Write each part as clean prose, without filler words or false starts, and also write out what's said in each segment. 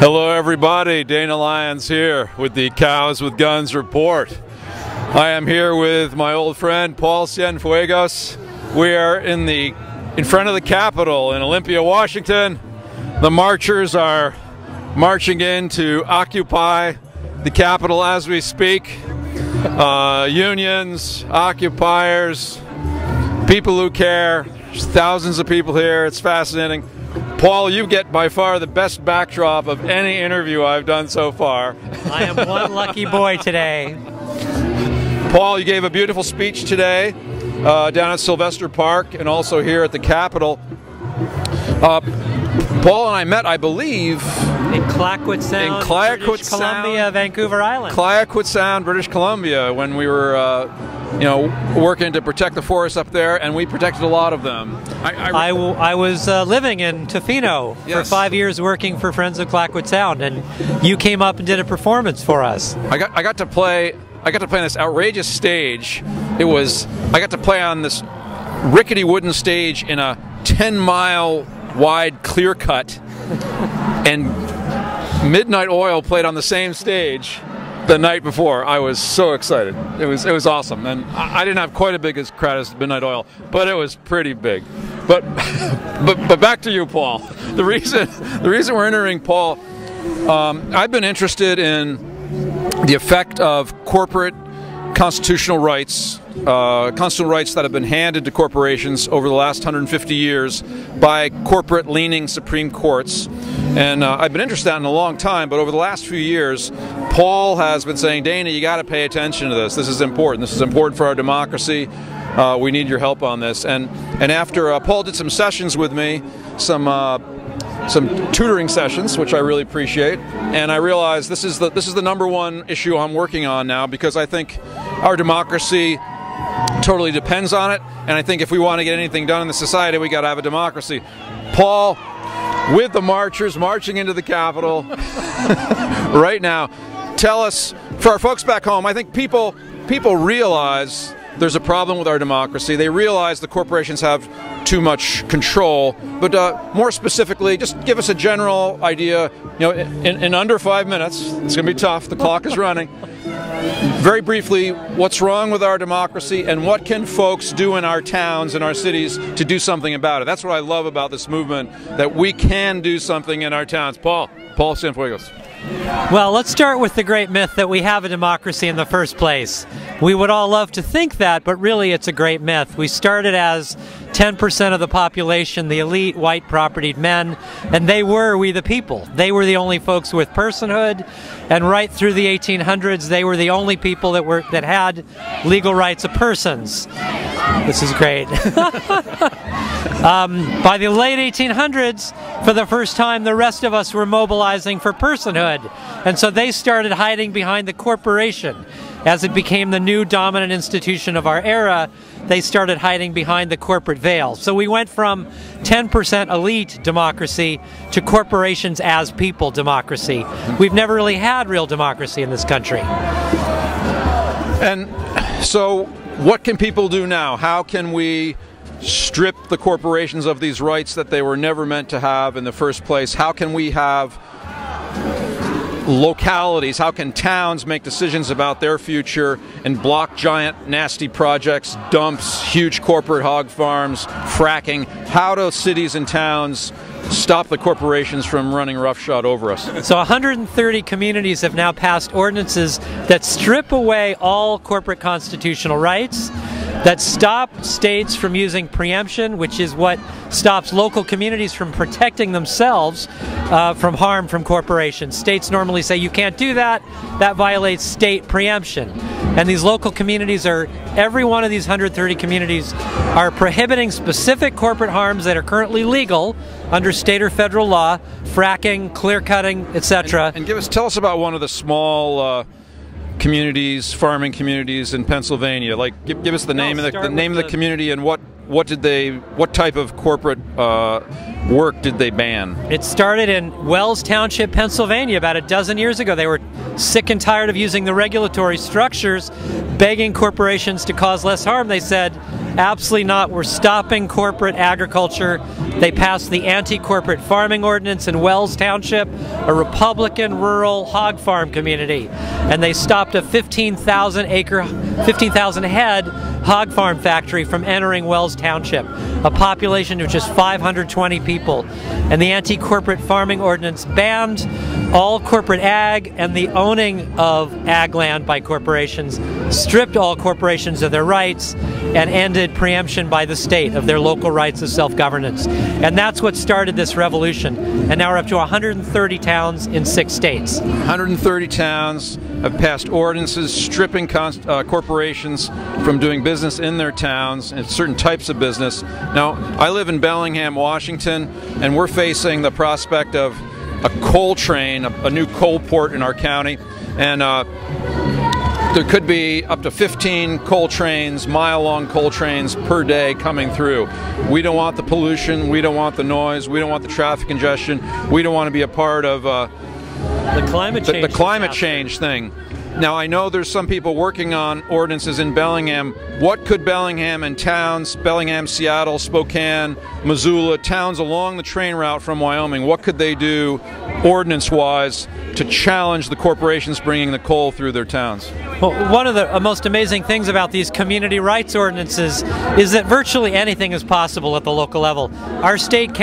Hello everybody, Dana Lyons here with the Cows with Guns report. I am here with my old friend Paul Cienfuegos. We are in front of the Capitol in Olympia, Washington. The marchers are marching in to occupy the Capitol as we speak. Unions, occupiers, people who care. There's thousands of people here. It's fascinating. Paul, you get by far the best backdrop of any interview I've done so far. I am one lucky boy today. Paul, you gave a beautiful speech today down at Sylvester Park and also here at the Capitol. Paul and I met, I believe, in Clayoquot Sound, British Columbia, Vancouver Island. Clayoquot Sound, British Columbia, when we were working to protect the forests up there, and we protected a lot of them. I was living in Tofino for 5 years working for Friends of Clayoquot Sound, and you came up and did a performance for us. I got to play on this outrageous stage. I got to play on this rickety wooden stage in a 10-mile wide clear cut, and Midnight Oil played on the same stage the night before. I was so excited. It was awesome, and I didn't have quite as big a crowd as Midnight Oil, but it was pretty big. But back to you, Paul. The reason we're entering Paul, I've been interested in the effect of corporate constitutional rights that have been handed to corporations over the last 150 years by corporate-leaning Supreme Courts. And I've been interested in that in a long time, but over the last few years, Paul has been saying, Dana, you got to pay attention to this. This is important. This is important for our democracy. We need your help on this. And after Paul did some sessions with me, some tutoring sessions, which I really appreciate, and I realized this is the #1 issue I'm working on now, because I think our democracy totally depends on it, and I think if we want to get anything done in the society, we got to have a democracy. Paul, with the marchers marching into the Capitol right now, tell us, for our folks back home, I think people realize there's a problem with our democracy. They realize the corporations have too much control, but more specifically, just give us a general idea. In under 5 minutes, it's going to be tough, the clock is running. Very briefly, what's wrong with our democracy, and what can folks do in our towns and our cities to do something about it? That's what I love about this movement, that we can do something in our towns. Paul Cienfuegos. Well, let's start with the great myth that we have a democracy in the first place. We would all love to think that, but really it's a great myth. We started as 10% of the population, the elite white propertied men, and they were we the people. They were the only folks with personhood, and right through the 1800s they were the only people that had legal rights of persons. This is great. By the late 1800s, for the first time, the rest of us were mobilizing for personhood, and so they started hiding behind the corporation. As it became the new dominant institution of our era, they started hiding behind the corporate veil. So we went from 10% elite democracy to corporations as people democracy. We've never really had real democracy in this country. And so what can people do now? How can we strip the corporations of these rights that they were never meant to have in the first place? How can we have localities, how can towns make decisions about their future and block giant nasty projects, dumps, huge corporate hog farms, fracking? How do cities and towns stop the corporations from running roughshod over us? So 130 communities have now passed ordinances that strip away all corporate constitutional rights, that stop states from using preemption, which is what stops local communities from protecting themselves from harm from corporations. States normally say you can't do that. That violates state preemption. And these local communities every one of these 130 communities are prohibiting specific corporate harms that are currently legal under state or federal law, fracking, clear cutting, etc. And tell us about one of the small communities, farming communities in Pennsylvania. Like, give us the name of the community, and what type of corporate work did they ban? It started in Wells Township, Pennsylvania about a dozen years ago. They were sick and tired of using the regulatory structures, begging corporations to cause less harm. They said, Absolutely not. We're stopping corporate agriculture. They passed the anti-corporate farming ordinance in Wells Township, a Republican rural hog farm community. And they stopped a 15,000 head hog farm factory from entering Wells Township, a population of just 520 people. And the anti-corporate farming ordinance banned all corporate ag and the owning of ag land by corporations, stripped all corporations of their rights, and ended preemption by the state of their local rights of self-governance. And that's what started this revolution. And now we're up to 130 towns in 6 states. 130 towns have passed ordinances stripping corporations from doing business in their towns and certain types of business. Now, I live in Bellingham, Washington, and we're facing the prospect of a coal train, a new coal port in our county, and there could be up to 15 coal trains, mile-long coal trains per day coming through. We don't want the pollution, we don't want the noise, we don't want the traffic congestion, we don't want to be a part of the climate change thing. Now, I know there's some people working on ordinances in Bellingham. What could Bellingham and towns, Bellingham, Seattle, Spokane, Missoula, towns along the train route from Wyoming, what could they do ordinance-wise to challenge the corporations bringing the coal through their towns? Well, one of the most amazing things about these community rights ordinances is that virtually anything is possible at the local level. Our state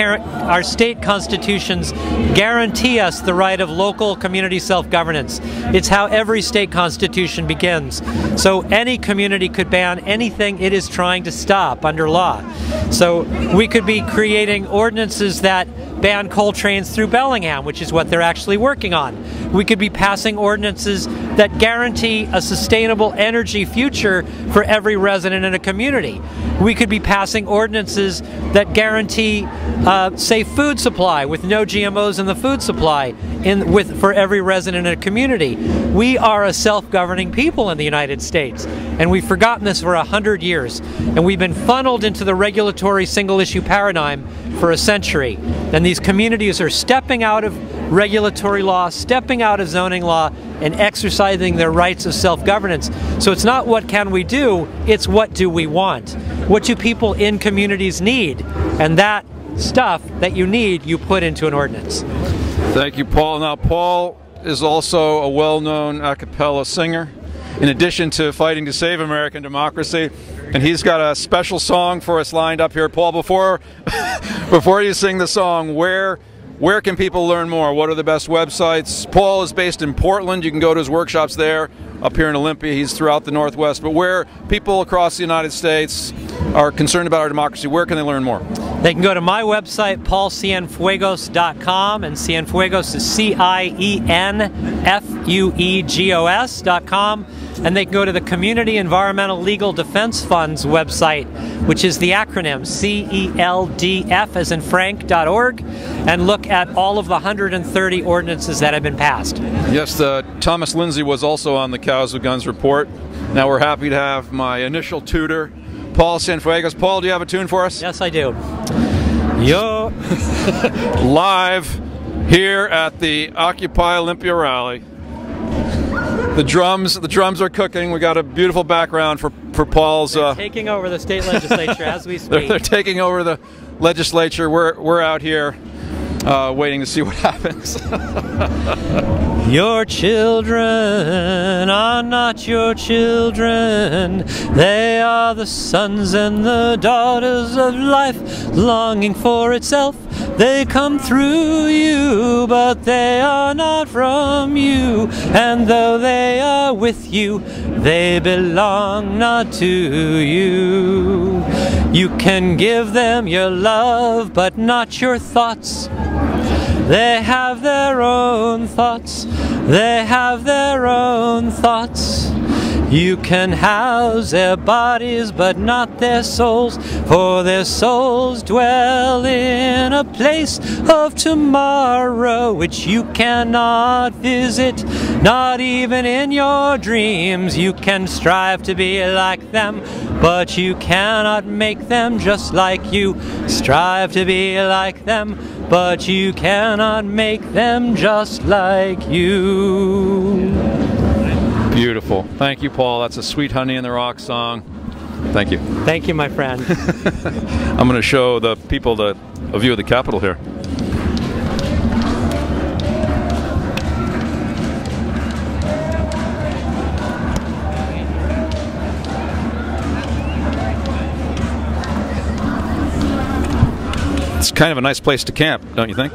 constitutions guarantee us the right of local community self-governance. It's how every state constitution begins. So any community could ban anything it is trying to stop under law. So we could be creating ordinances that ban coal trains through Bellingham, which is what they're actually working on. We could be passing ordinances that guarantee a sustainable energy future for every resident in a community. We could be passing ordinances that guarantee safe food supply with no GMOs in the food supply for every resident in a community. We are a self-governing people in the United States, and we've forgotten this for 100 years, and we've been funneled into the regulatory single-issue paradigm for a century. And these communities are stepping out of regulatory law, stepping out of zoning law, and exercising their rights of self-governance. So it's not what can we do, it's what do we want. What do people in communities need? And that stuff that you need, you put into an ordinance. Thank you, Paul. Now, Paul is also a well-known a cappella singer, in addition to fighting to save American democracy. And he's got a special song for us lined up here. Paul, before you sing the song, where can people learn more? What are the best websites? Paul is based in Portland. You can go to his workshops there. Up here in Olympia, he's throughout the Northwest. But where people across the United States are concerned about our democracy, where can they learn more? They can go to my website, paulcienfuegos.com, and Cienfuegos is CIENFUEGOS.com. And they can go to the Community Environmental Legal Defense Fund's website, which is the acronym CELDF as in Frank.org, and look at all of the 130 ordinances that have been passed. Yes, Thomas Lindsay was also on the Cows with Guns report. Now we're happy to have my initial tutor, Paul Cienfuegos. Paul, do you have a tune for us? Yes, I do. Live here at the Occupy Olympia rally. The drums are cooking. We got a beautiful background for Paul's. They're taking over the state legislature as we speak. They're taking over the legislature. We're out here waiting to see what happens. Your children are not your children. They are the sons and the daughters of life, longing for itself. They come through you, but they are not from you. And though they are with you, they belong not to you. You can give them your love, but not your thoughts. They have their own thoughts. They have their own thoughts. You can house their bodies, but not their souls, for their souls dwell in a place of tomorrow which you cannot visit, not even in your dreams. You can strive to be like them, but you cannot make them just like you. Strive to be like them, but you cannot make them just like you. Beautiful. Thank you, Paul. That's a Sweet Honey in the Rock song. Thank you. Thank you, my friend. I'm going to show the people a view of the Capitol here. It's kind of a nice place to camp, don't you think?